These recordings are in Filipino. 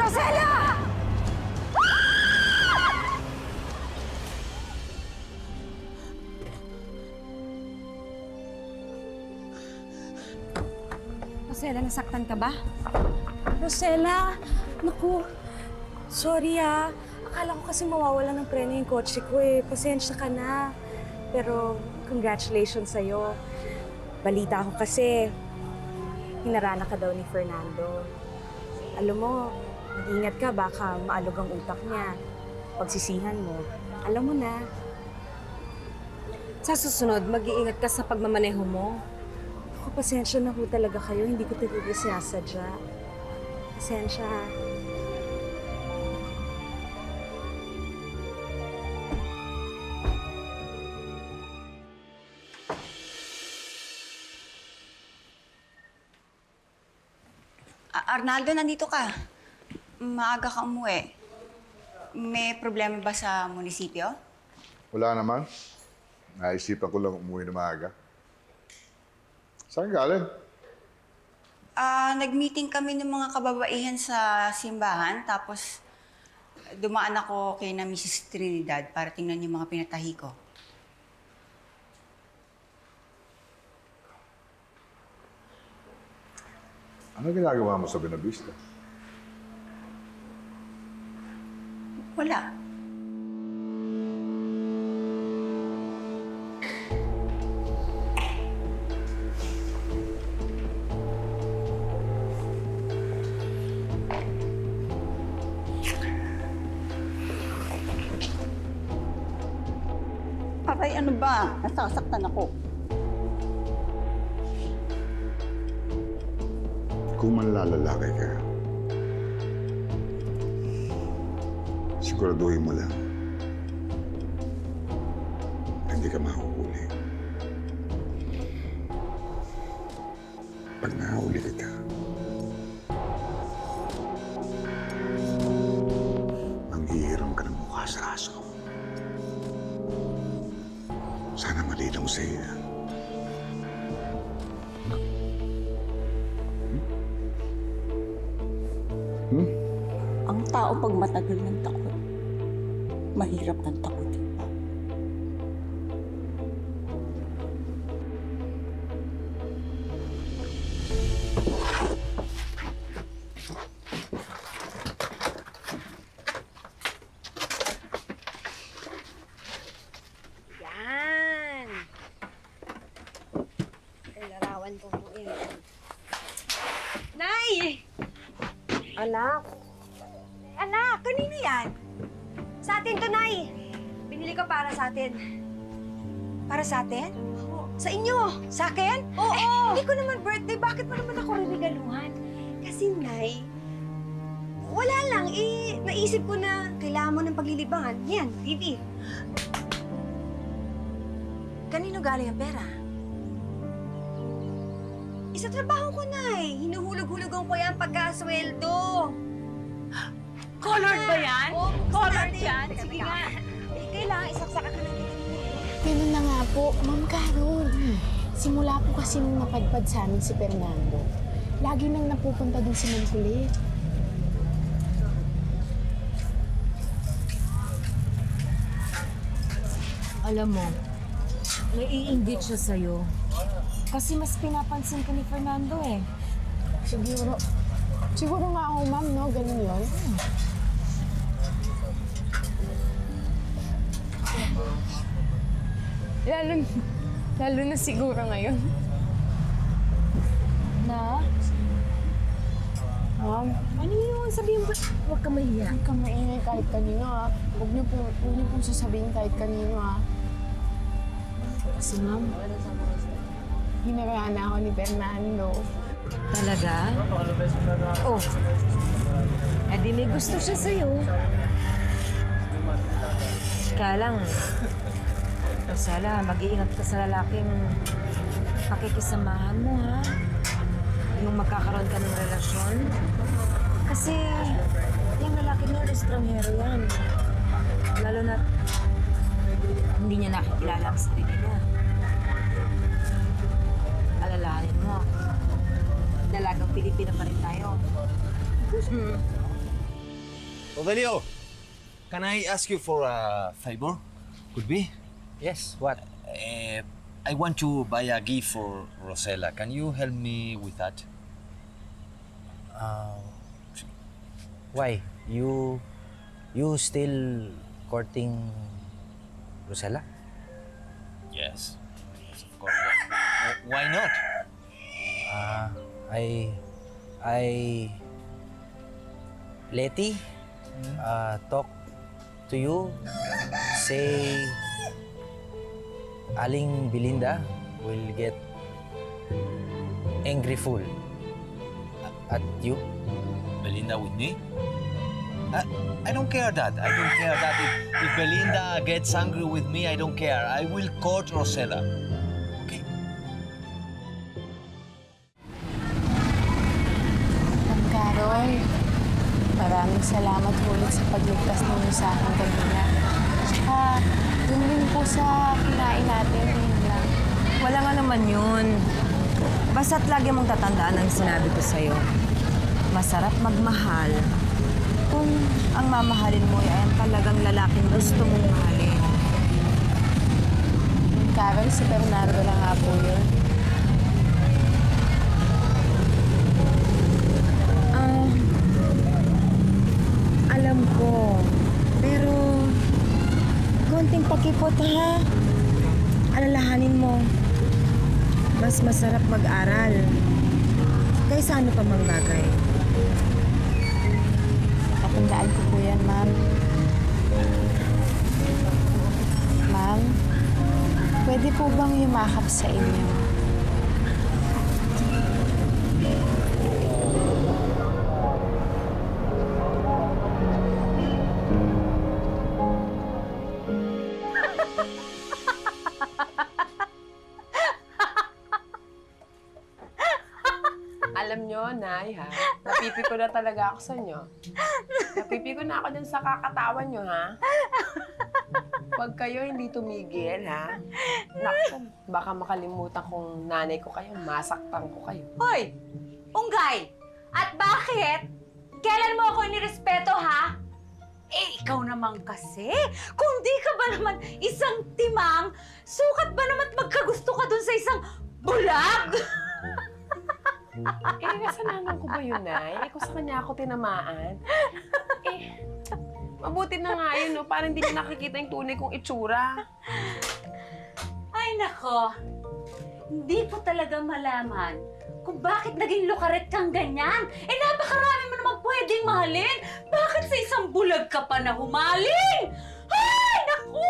Rosella! Rosella, nasaktan ka ba? Rosella! Naku, sorry Akala ko kasi mawawalan ng preno yung kotse ko eh. Pasensya ka na. Pero congratulations sa'yo. Balita ko kasi, hinarana ka daw ni Fernando. Alam mo, mag-ingat ka, baka maalog ang utak niya. Pagsisihan mo, alam mo na. Sa susunod, mag-iingat ka sa pagmamaneho mo. Ako, pasensya na ho talaga kayo. Hindi ko talaga sinasadya. Pasensya ha. Arnaldo, nandito ka. Maaga ka umuwi. May problema ba sa munisipyo? Wala naman. Naisipan ko lang umuwi na maaga. Saan galing? Nag-meeting kami ng mga kababaihan sa simbahan, tapos dumaan ako kay na Mrs. Trinidad para tingnan yung mga pinatahi ko. Ano ginagawa mo sa Benavista? Wala. Aray, ano ba? Nasasaktan ako. Kung manlalalaki ka, siguraduhin mo lang na hindi ka mahuhuli. Pag nahuli kita, manghihiram ka ng mukha sa aso. Sana malinaw sa'yo yan. Ang tao pag matagal ng takot, mahirap ng takutin pa. Yan! Ay, larawan ko po eh. Nay! Anak, Anak, kanino yan? Sa atin to, Nay. Binili ko para sa atin. para sa atin? Sa inyo? Sa akin? Oo! Hindi ko naman birthday. Bakit mo naman ako regaluhan? Kasi, Nay, wala lang. Naisip ko na kailangan mo ng paglilibangan. Yan, TV. Kanino galing ang pera? Isa trabaho ko, Nay. Hinuhulog-hulugan ko yan pagkasweldo. Colored ba yan? Oo, Colored natin. yan? Sige Teka. nga. Kailangan isaksakan ka na. Ganun na nga po, Ma'am Carol. Simula po kasi nung napadpad sa amin si Fernando, lagi nang napupunta dun si Ma'am Kulit. Alam mo, naiinggit siya sa'yo. Kasi mas pinapansin ka ni Fernando eh. Siguro nga ako, Ma'am, no? Ganun yun. Lalo na siguro ngayon. Na? Ma'am, Ano yun? Sabihin mo, huwag ka mahiya. huwag kang maingay kahit kanino, ha? Huwag niyo pong sasabihin kahit kanino, ha? Kasi ma'am, Hinaraan na ako ni Fernando. talaga? Oh, edi may gusto siya sa'yo. Kaya lang, Rosella, mag-iingat ka sa lalaking pakikisamahan mo, ha? Yung magkakaroon ka ng relasyon. Kasi, yung lalaki niya, estranghero yan. Lalo na, hindi niya nakikilala ang sarili niya. Alalahanin mo, dalagang Pilipino pa rin tayo. Rogelio, can I ask you for a favor? Could be? Yes, what? I want to buy a gift for Rosella. Can you help me with that? Why? You still courting Rosella? Yes. Yes, of course. Why not? Letty, talk to you, say Aling Belinda will get angry fool at you. Belinda with me? I don't care that. I don't care that. If Belinda gets angry with me, I don't care. I will court Rosella. Okay? Ma'am Carol, maraming salamat ulit sa pagligtas ninyo sa akin kanina. Tsaka, dun din po sa kinain natin, yun lang. Wala nga naman yun. Basta't lagi mong tatandaan ang sinabi ko sa'yo. Masarap magmahal kung ang mamahalin mo ay ang talagang lalaking gusto mong mahalin. Ma'am Carol, si Bernardo lang nga po yun. Alam ko. Pero, konting pakipot ha. Alalahanin mo, mas masarap mag-aral kaysa ano pa mang bagay. Tatandaan ko po yan, ma'am. Ma'am, pwede po bang yumakap sa inyo? Alam nyo, Nay, ha? Napipiko na talaga ako sa inyo. Napipiko na ako dyan sa kakatawan nyo, ha? Pag kayo hindi tumigil, ha? Naku, baka makalimutan kong nanay ko kayo, masaktan ko kayo. Hoy! Unggay! At bakit? Kailan mo ako inirespeto, ha? Eh, ikaw naman kasi. Kung di ka ba naman isang timang, sukat ba naman magkagusto ka dun sa isang bulag? Eh, kasalanan ko ba yun, Nay? Eh, kung sa kanya ako tinamaan. Eh, mabuti na nga yun, no? Parang hindi na nakikita yung tunay kong itsura. Ay, nako. Hindi ko talaga malaman kung bakit naging lukaret kang ganyan. Eh, napakarami mo naman pwedeng mahalin. Bakit sa isang bulag ka pa na humaling? Ay, naku!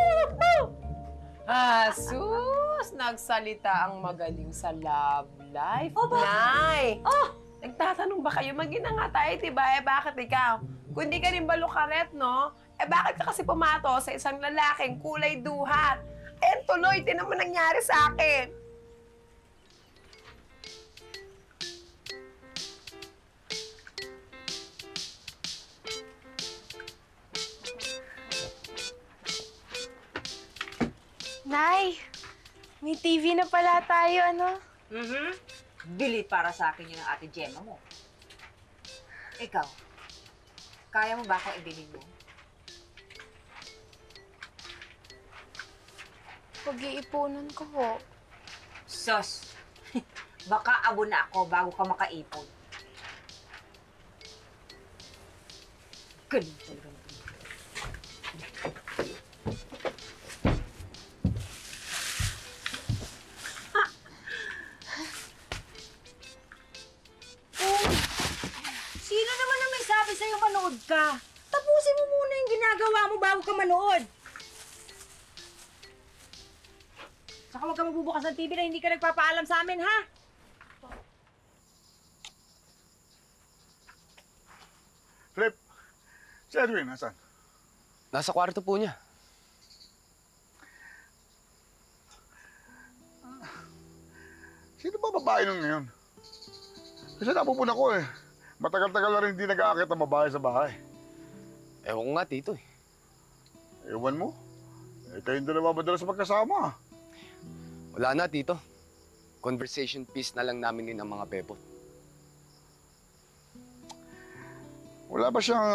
Sus! Nagsalita ang magaling sa love life. Oh, bakit? Nay! Oh! Nagtatanong ba kayo? Mag-ina nga tayo, diba? Eh, bakit ikaw? Kung di ka rin ba lukaret, no? Eh, bakit ka kasi pumato sa isang lalaking kulay duhat? Eh, tuloy, din naman nangyari sa akin. Nay, may TV na pala tayo, ano? Bili para sa akin yung ate Gemma mo. Ikaw, kaya mo ba ako ibili mo? Pag-iipunan ko po. Sus! Baka abo na ako bago ka makaipon. Galing talaga. Sino naman ang may sabi sa'yo manood ka? Tapusin mo muna yung ginagawa mo bago ka manood. Saka huwag ka magbubukas ng TV na hindi ka nagpapaalam sa amin, ha? Flip, si Edwin, nasan? Nasa kwarto po niya. Sino ba babae nung ngayon? Kasi napupuna ko eh. Matagal-tagal na rin hindi nag-aakit ang babae sa bahay. Ewan ko nga, tito eh. Ewan mo? Eh, kayong dalawa madalas magkasama. Wala na, tito. Conversation piece na lang namin ng mga bebot. Wala ba siyang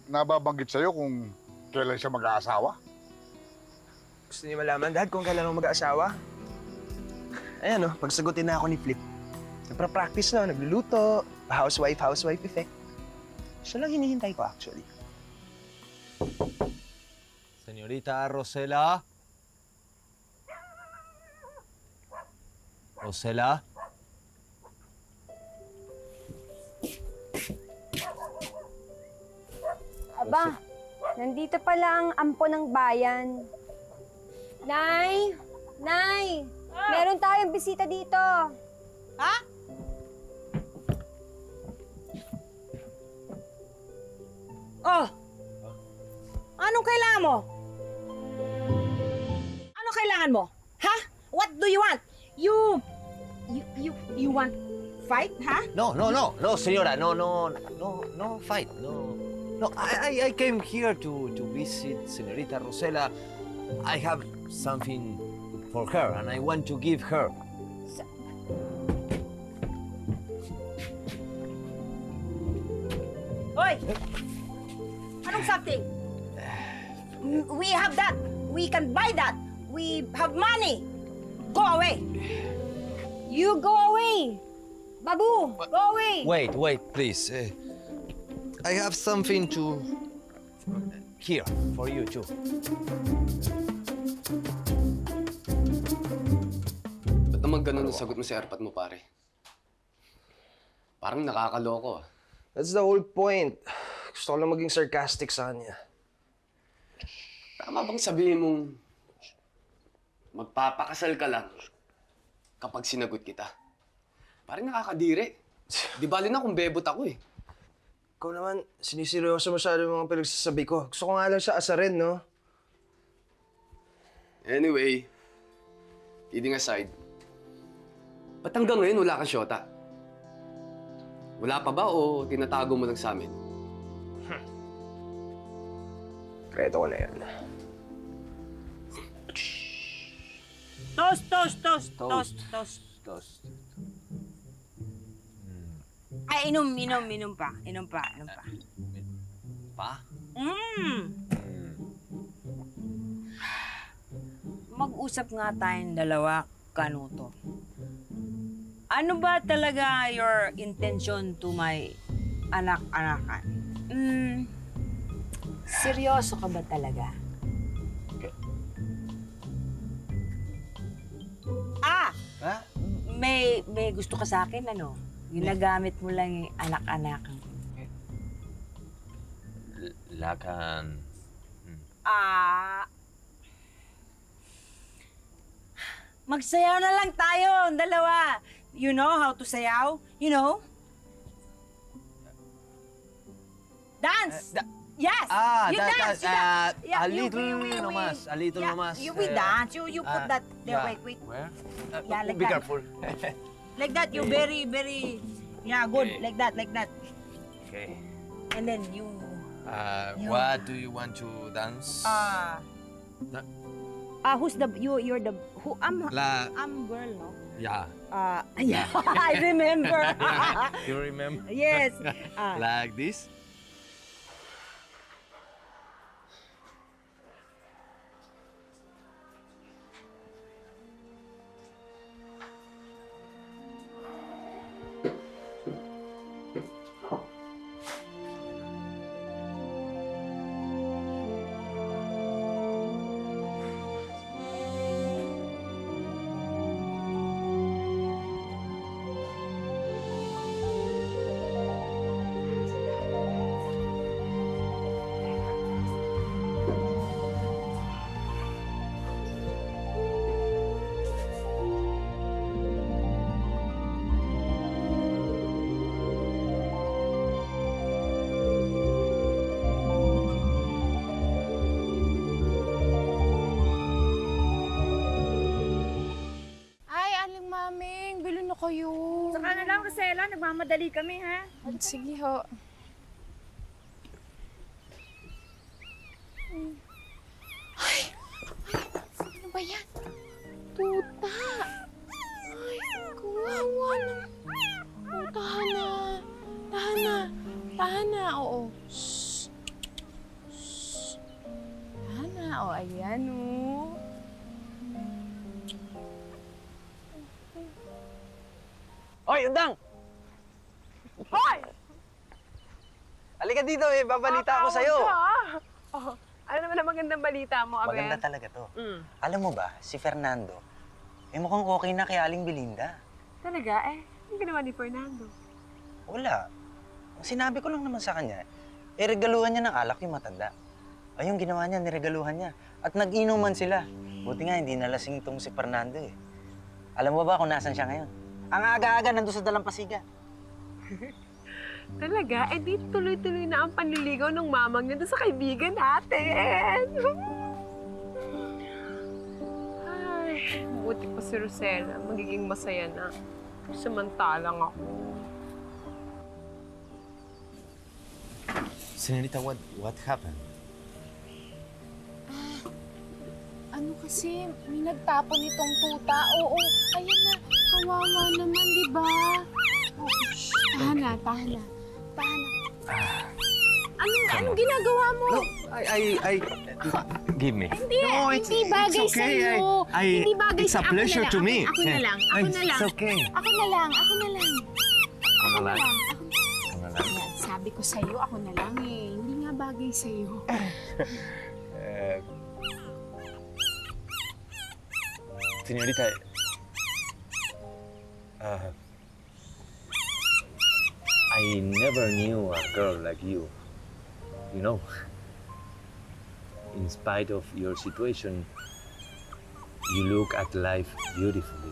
nababanggit sa'yo kung kailan siya mag-aasawa? Gusto niyo malaman, Dad, kung kailan ako mag-aasawa? Ayan, no, pagsagutin na ako ni Flip. Nagpa-practice na, nagluluto, housewife effect. Siya lang hinihintay ko, actually. Señorita Rosela. Rosela. Aba, nandito pala ang ampo ng bayan. Nay! Nay! Meron tayong bisita dito. Ha? Oh! Anong kailangan mo? Anong kailangan mo? Ha? What do you want? You want fight, ha? No, señora. No, fight. No, I came here to visit Señorita Rosela. I have something for her, and I want to give her. Hoy! Anong something? We have that. We can buy that. We have money. Go away. You go away! Babu, go away! Wait, please. I have something to here for you too. Ba't naman ganun ang sagot mo sa airpot mo, pare? Parang nakakaloko. That's the whole point. Gusto ko lang maging sarcastic sa kanya. Tama bang sabihin mong magpapakasal ka lang kapag sinagot kita? Parang nakakadiri. Di bali na kung bebot ako eh. Ikaw naman, siniseryoso masyado yung mga pinagsasabi ko. Gusto ko nga lang siya asarin, no? Anyway, kidding aside, ba't hanggang ngayon wala kang syota? Wala pa ba o tinatago mo lang sa amin? Kreto ko na yan. Toast. Ay, inom pa. Pa? Mag-usap nga tayong dalawa, Kanuto. Ano ba talaga your intention to my anak-anakan? Seryoso ka ba talaga? Ha? May gusto ka sa akin, ano? Ginagamit mo lang yung anak-anakan. Lakan. Magsayaw na lang tayo, dalawa. You know how to sayaw? You know? Dance! Yes! You dance! A little nomas. We dance. You put that there. Yeah. Wait. Where? Yeah, like Be that. careful. Like that, you very, yeah, good. Okay. Like that. Okay. And then you... What do you want to dance? Who's the... You're the... Who? I'm girl, no? Yeah. Yeah, I remember. You remember? Yes. Like this? kayo. Saka na lang, Rosela. Nagmamadali kami, ha? Sige ho. Ay! Ano ba yan? Tuta! Ay, kawawa naman. Oh, tahan na. Oo. Shhh. O, ayan, o. Hoy, Undang! Hoy! Halika dito eh, babalita ako sa'yo. Oh, ano naman ang magandang balita mo, Abel? Maganda talaga to. Mm. Alam mo ba, si Fernando, mukhang okay na kay Aling Belinda. Talaga? Ano ginawa ni Fernando? Wala. Sinabi ko lang naman sa kanya, regaluhan niya ng alak yung matanda. Ayun, ginawa niya, niregaluhan niya. At nag-inuman sila. Buti nga, hindi nalasing itong si Fernando eh. Alam mo ba kung nasan siya ngayon? Ang aga-aga nandun sa Dalampasigan. Talaga? Di tuloy-tuloy na ang panliligaw ng mamang niya doon sa kaibigan natin. Ay, buti pa si Rosella. Magiging masaya na. Samantalang ako. Senorita, what happened? Ano kasi, may nagtapon itong tuta. Oo, ayan na. Kawawa naman, di ba? Oh, shh. Tahan na. Anong ginagawa mo? No, give me. Hindi bagay sa'yo. Hindi bagay It's a pleasure to me. Ako na lang. It's okay. Ako na lang. Ano lang? Yan, sabi ko sa'yo, ako na lang eh. Hindi nga bagay sa'yo. Señorita, I never knew a girl like you. You know, in spite of your situation, you look at life beautifully.